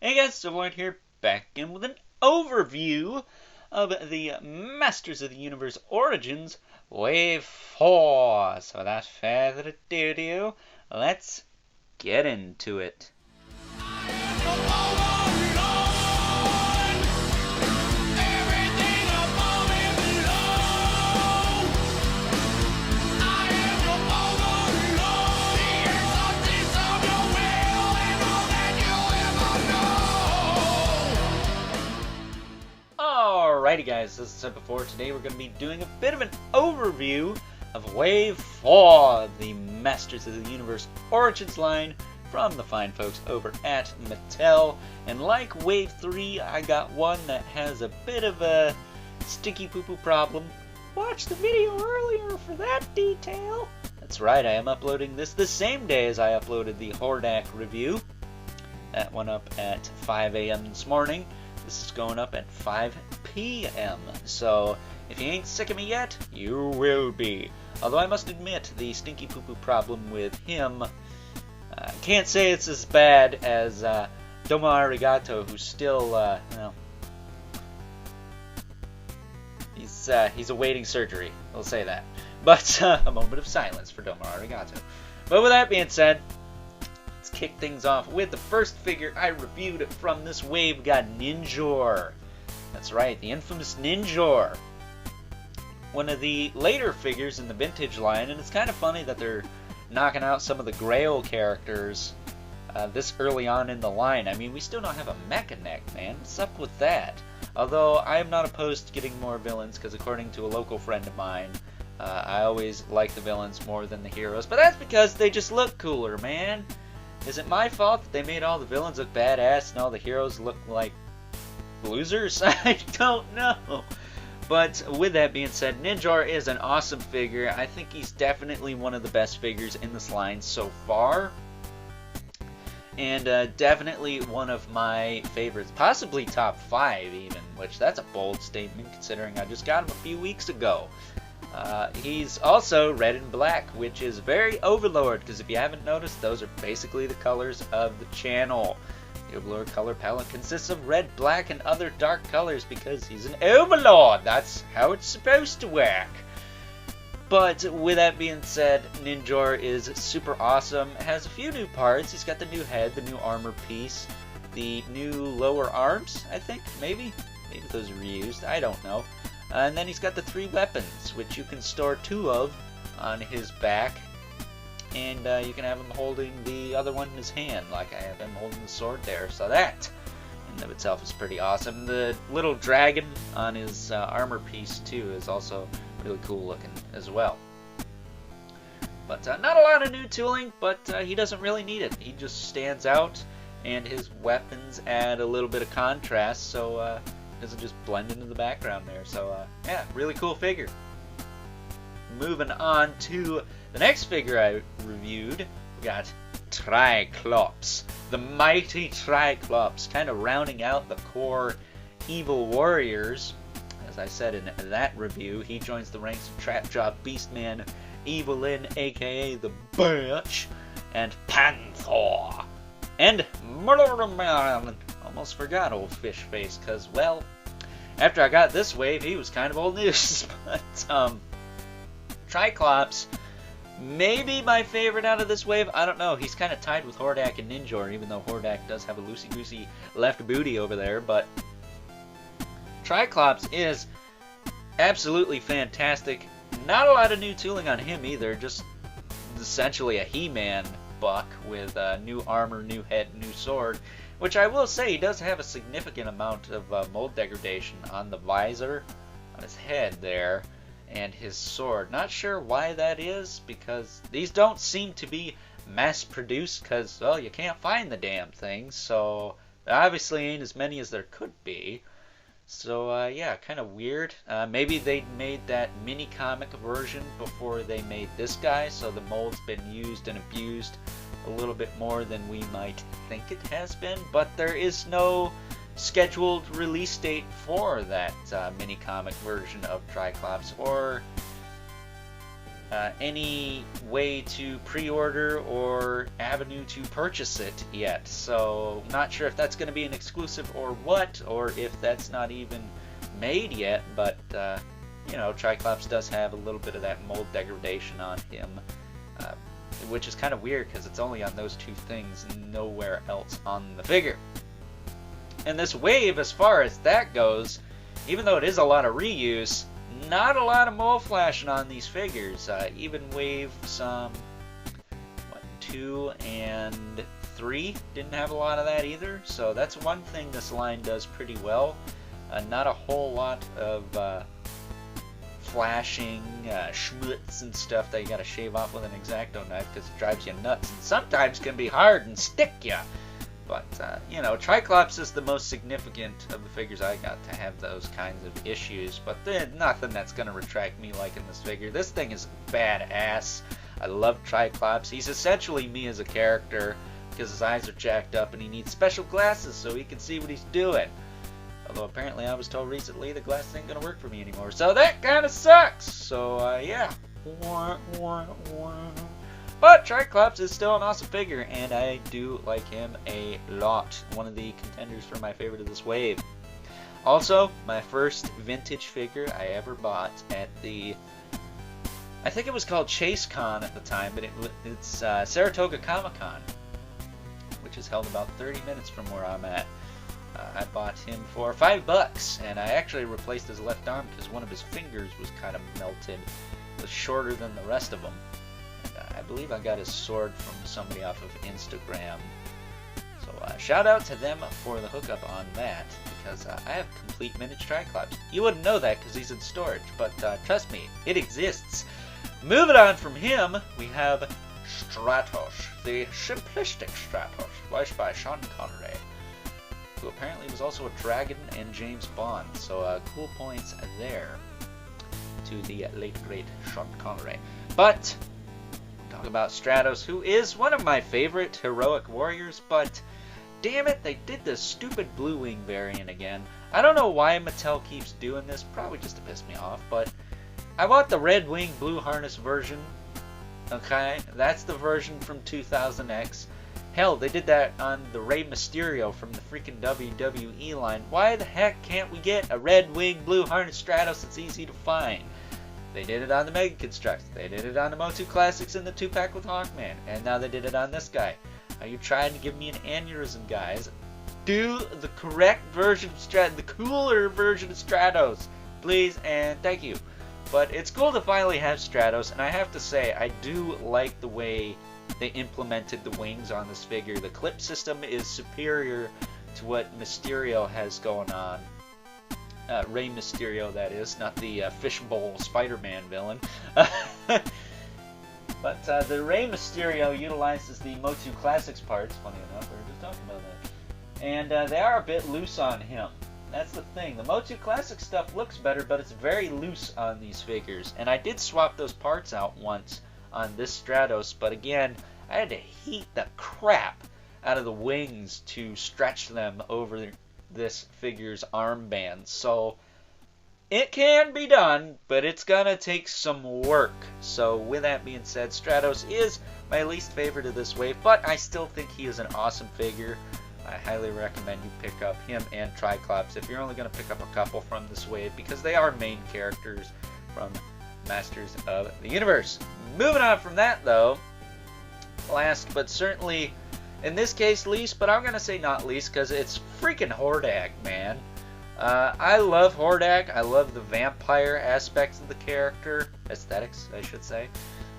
Hey guys, Silverlight here, back in with an overview of the Masters of the Universe Origins Wave 4. So without further ado, let's get into it. Alrighty guys, as I said before, today we're going to be doing a bit of an overview of Wave 4, the Masters of the Universe Origins line from the fine folks over at Mattel. And like Wave 3, I got one that has a bit of a stinky poo-poo problem. Watch the video earlier for that detail. That's right, I am uploading this the same day as I uploaded the Hordak review. That went up at 5 a.m. this morning. This is going up at 5 p.m. So, if you ain't sick of me yet, you will be. Although I must admit, the stinky poo-poo problem with him, can't say it's as bad as Domo Arigato, who's still, well, he's awaiting surgery. We'll say that. But, a moment of silence for Domo Arigato. But with that being said, let's kick things off with the first figure I reviewed from this wave. We got Ninjor. That's right, the infamous Ninjor. One of the later figures in the vintage line, and it's kind of funny that they're knocking out some of the Grail characters this early on in the line. I mean, we still don't have a Mecha Neck, man. What's up with that? Although, I am not opposed to getting more villains, because according to a local friend of mine, I always like the villains more than the heroes. But that's because they just look cooler, man. Is it my fault that they made all the villains look badass and all the heroes look like losers? I don't know. But with that being said, Ninjor is an awesome figure. I think he's definitely one of the best figures in this line so far. And definitely one of my favorites. Possibly top 5 even, which that's a bold statement considering I just got him a few weeks ago. He's also red and black, which is very Overlord, because if you haven't noticed, those are basically the colors of the channel. The Overlord color palette consists of red, black, and other dark colors because he's an Overlord. That's how it's supposed to work. But with that being said, Ninjor is super awesome. Has a few new parts. He's got the new head, the new armor piece, the new lower arms, I think, maybe. Maybe those are reused, I don't know. And then he's got the 3 weapons, which you can store 2 of on his back. And you can have him holding the other one in his hand, like I have him holding the sword there. So that, in and of itself, is pretty awesome. The little dragon on his armor piece, too, is also really cool looking as well. But not a lot of new tooling, but he doesn't really need it. He just stands out, and his weapons add a little bit of contrast, so doesn't just blend into the background there. So yeah, really cool figure. Moving on to the next figure I reviewed, we got Tri-Klops, the mighty Tri-Klops, kind of rounding out the core evil warriors. As I said in that review, he joins the ranks of Trapjaw, Beastman, Evelyn, aka the Bitch, and Panther, and Murderman. Almost forgot old Fish Face, because, well, after I got this wave, he was kind of old news. But, Tri-Klops, maybe my favorite out of this wave. I don't know. He's kind of tied with Hordak and Ninjor, even though Hordak does have a loosey-goosey left booty over there. But Tri-Klops is absolutely fantastic. Not a lot of new tooling on him either. Just essentially a He-Man buck with new armor, new head, new sword. Which I will say, he does have a significant amount of mold degradation on the visor, on his head there, and his sword. Not sure why that is, because these don't seem to be mass-produced, because, well, you can't find the damn things, so there obviously ain't as many as there could be. So, yeah, kind of weird. Maybe they made that mini-comic version before they made this guy, so the mold's been used and abused a little bit more than we might think it has been, but there is no scheduled release date for that mini comic version of Tri-Klops, or any way to pre-order or avenue to purchase it yet. So not sure if that's going to be an exclusive or what, or if that's not even made yet. But you know, Tri-Klops does have a little bit of that mold degradation on him, which is kind of weird because it's only on those two things, nowhere else on the figure. And this wave, as far as that goes, even though it is a lot of reuse, not a lot of mold flashing on these figures. Even wave 2 and 3 didn't have a lot of that either. So that's one thing this line does pretty well. Not a whole lot of flashing schmutz and stuff that you gotta shave off with an X-Acto knife because it drives you nuts and sometimes can be hard and stick ya. But, you know, Tri-Klops is the most significant of the figures I got to have those kinds of issues. But there's nothing that's going to retract me liking this figure. This thing is badass. I love Tri-Klops. He's essentially me as a character because his eyes are jacked up and he needs special glasses so he can see what he's doing. Although apparently I was told recently the glasses ain't going to work for me anymore. So that kind of sucks. So, yeah. But Tri-Klops is still an awesome figure, and I do like him a lot. One of the contenders for my favorite of this wave. Also, my first vintage figure I ever bought at the, I think it was called ChaseCon at the time, but it's Saratoga Comic-Con, which is held about 30 minutes from where I'm at. I bought him for $5, and I actually replaced his left arm because one of his fingers was kind of melted. It was shorter than the rest of them. I believe I got his sword from somebody off of Instagram. So shout out to them for the hookup on that, because I have complete miniature Tri-Klops. You wouldn't know that because he's in storage, but trust me, it exists. Moving on from him, we have Stratos, the simplistic Stratos, voiced by Sean Connery, who apparently was also a dragon and James Bond. So cool points there to the late great Sean Connery. But talk about Stratos, who is one of my favorite heroic warriors, but damn it, they did this stupid blue wing variant again. I don't know why Mattel keeps doing this, probably just to piss me off, but I want the red wing blue harness version. Okay, that's the version from 2000X. Hell, they did that on the Rey Mysterio from the freaking WWE line. Why the heck can't we get a red wing blue harness Stratos that's easy to find? They did it on the Mega Constructs. They did it on the MOTU Classics in the 2-pack with Hawkman. And now they did it on this guy. Are you trying to give me an aneurysm, guys? Do the correct version of Stratos, the cooler version of Stratos, please and thank you. But it's cool to finally have Stratos, and I have to say, I do like the way they implemented the wings on this figure. The clip system is superior to what Mysterio has going on. Rey Mysterio, that is, not the fishbowl Spider-Man villain. But the Rey Mysterio utilizes the MOTU Classics parts, funny enough, we were just talking about that. And they are a bit loose on him. That's the thing. The MOTU Classic stuff looks better, but it's very loose on these figures. And I did swap those parts out once on this Stratos, but again, I had to heat the crap out of the wings to stretch them over this figure's armbands. So it can be done, but it's gonna take some work. So with that being said, Stratos is my least favorite of this wave, but I still think he is an awesome figure. I highly recommend you pick up him and Tri-Klops if you're only going to pick up a couple from this wave, because they are main characters from Masters of the Universe. Moving on from that, though, last but certainly, in this case, least, but I'm going to say not least, because it's freaking Hordak, man. I love Hordak. I love the vampire aspects of the character. Aesthetics, I should say.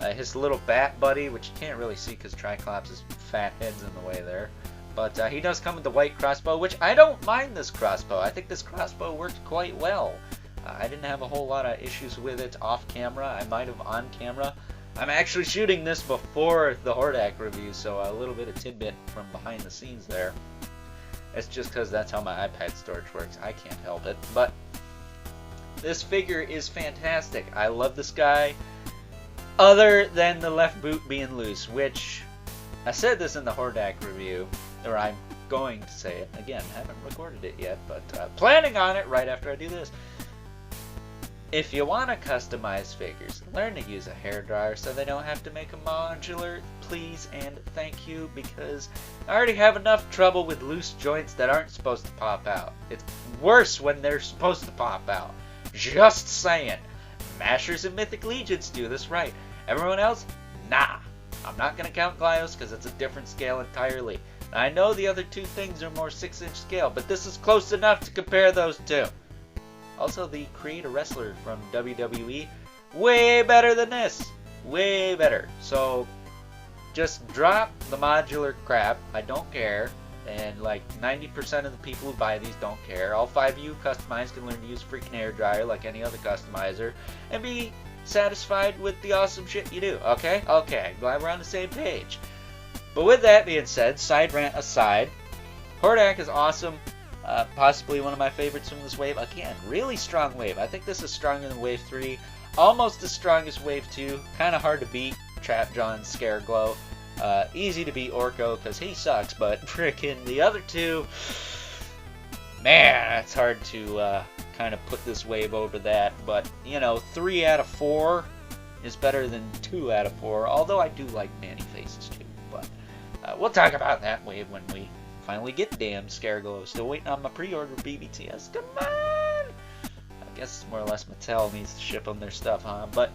His little bat buddy, which you can't really see because Tri-Klops' fat head's in the way there. But he does come with the white crossbow, which I don't mind this crossbow. I think this crossbow worked quite well. I didn't have a whole lot of issues with it off camera. I might have on camera. I'm actually shooting this before the Hordak review, so a little bit of tidbit from behind the scenes there. It's just because that's how my iPad storage works. I can't help it. But this figure is fantastic. I love this guy. Other than the left boot being loose, which I said this in the Hordak review, or I'm going to say it again. I haven't recorded it yet, but planning on it right after I do this. If you want to customize figures, learn to use a hairdryer so they don't have to make a modular, please and thank you, because I already have enough trouble with loose joints that aren't supposed to pop out. It's worse when they're supposed to pop out. Just saying. Mashers and Mythic Legions do this right. Everyone else? Nah. I'm not going to count Glyos because it's a different scale entirely. I know the other two things are more 6-inch scale, but this is close enough to compare those two. Also, the Create a Wrestler from WWE, way better than this. Way better. So, just drop the modular crap. I don't care. And like 90% of the people who buy these don't care. All 5 of you customize can learn to use a freaking hairdryer like any other customizer. And be satisfied with the awesome shit you do. Okay? Okay. Glad we're on the same page. But with that being said, side rant aside, Hordak is awesome. Possibly one of my favorites from this wave. Again, really strong wave. I think this is stronger than Wave 3. Almost as strong as Wave 2. Kind of hard to beat Trapjaw and Scareglow. Easy to beat Orko because he sucks, but frickin' the other two, man, it's hard to kind of put this wave over that. But, you know, 3 out of 4 is better than 2 out of 4, although I do like Manny Faces too. But we'll talk about that wave when we finally get damn Scareglow. Still waiting on my pre-order BBTS. Come on! I guess more or less Mattel needs to ship them their stuff, huh? But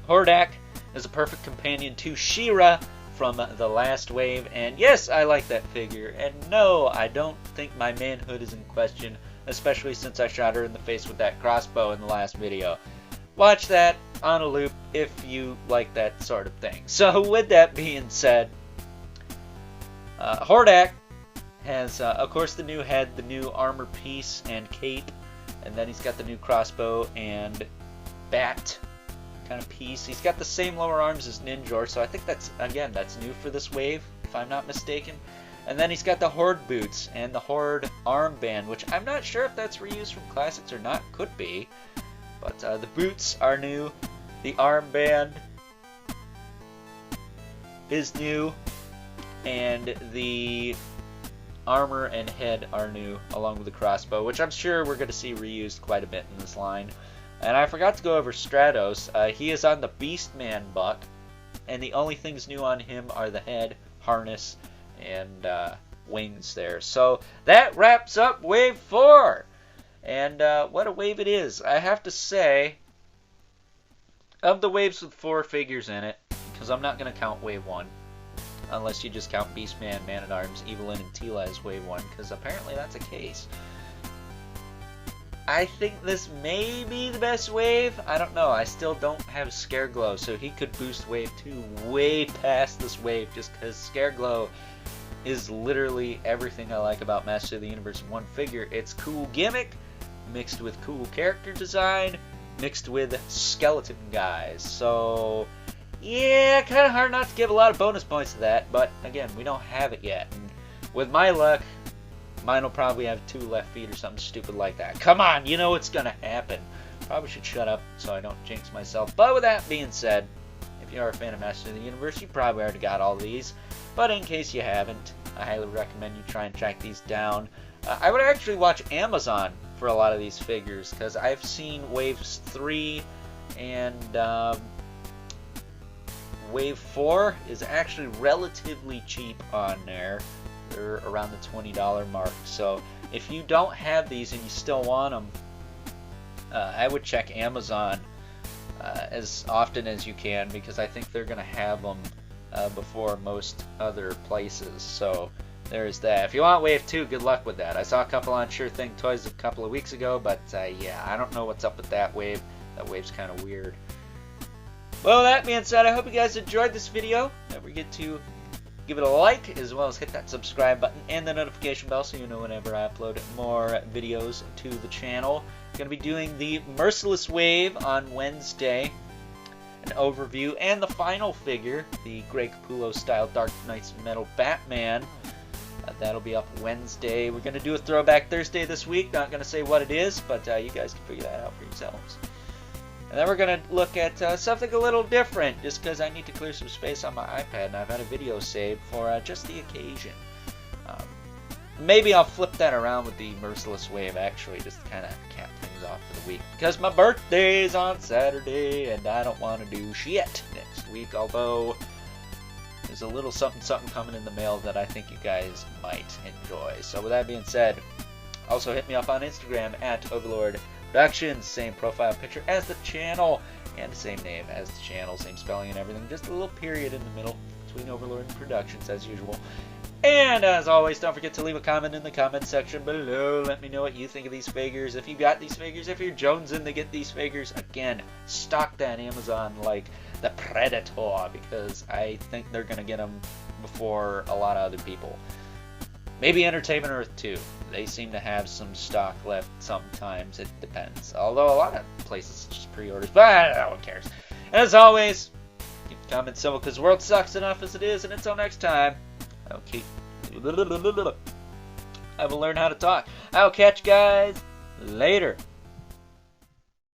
Hordak is a perfect companion to She-Ra from the last wave. And yes, I like that figure. And no, I don't think my manhood is in question, especially since I shot her in the face with that crossbow in the last video. Watch that on a loop if you like that sort of thing. So with that being said, Hordak has, of course, the new head, the new armor piece and cape, and then he's got the new crossbow and bat kind of piece. He's got the same lower arms as Ninjor, so I think that's, again, that's new for this wave, if I'm not mistaken. And then he's got the Horde boots and the Horde armband, which I'm not sure if that's reused from Classics or not. Could be. But the boots are new. The armband is new. And the armor and head are new, along with the crossbow, which I'm sure we're going to see reused quite a bit in this line. And I forgot to go over Stratos. He is on the Beastman buck, and the only things new on him are the head, harness, and wings there. So that wraps up Wave 4! And what a wave it is. I have to say, of the waves with 4 figures in it, because I'm not going to count Wave 1, unless you just count Beastman, Man-at-Arms, Evelyn, and Tila as Wave 1, because apparently that's a case. I think this may be the best wave. I don't know. I still don't have Scareglow, so he could boost Wave 2 way past this wave, just because Scareglow is literally everything I like about Master of the Universe in one figure. It's cool gimmick, mixed with cool character design, mixed with skeleton guys. So yeah, kind of hard not to give a lot of bonus points to that, but again, we don't have it yet. And with my luck, mine will probably have 2 left feet or something stupid like that. Come on, you know it's gonna happen. Probably should shut up so I don't jinx myself. But with that being said, if you are a fan of Master of the Universe, you probably already got all these. But in case you haven't, I highly recommend you try and track these down. I would actually watch Amazon for a lot of these figures, because I've seen Waves 3 and Wave 4 is actually relatively cheap on there. They're around the $20 mark. So if you don't have these and you still want them, I would check Amazon as often as you can, because I think they're going to have them before most other places. So there's that. If you want Wave 2, good luck with that. I saw a couple on Sure Thing Toys a couple of weeks ago, but yeah, I don't know what's up with that wave. That wave's kind of weird. Well, that being said, I hope you guys enjoyed this video. Don't forget to give it a like, as well as hit that subscribe button and the notification bell so you know whenever I upload more videos to the channel. I'm going to be doing the Merciless Wave on Wednesday, an overview, and the final figure, the Grey Capullo style Dark Knights Metal Batman. That'll be up Wednesday. We're going to do a Throwback Thursday this week. Not going to say what it is, but you guys can figure that out for yourselves. And then we're going to look at something a little different, just because I need to clear some space on my iPad, and I've had a video saved for just the occasion. Maybe I'll flip that around with the Merciless Wave, actually, just to kind of cap things things off for the week because my birthday is on Saturday and I don't want to do shit next week, although there's a little something coming in the mail that I think you guys might enjoy. So with that being said, also hit me up on Instagram at Overlord Productions, same profile picture as the channel and the same name as the channel, same spelling and everything, just a little period in the middle between Overlord and Productions as usual. And as always, don't forget to leave a comment in the comment section below. Let me know what you think of these figures. If you got these figures, if you're jonesing to get these figures, again, stock that Amazon like the Predator, because I think they're going to get them before a lot of other people. Maybe Entertainment Earth too. They seem to have some stock left sometimes. It depends. Although a lot of places just pre-orders, but no one cares. And as always, keep the comments simple because the world sucks enough as it is. And until next time, okay, I will learn how to talk. I'll catch you guys later.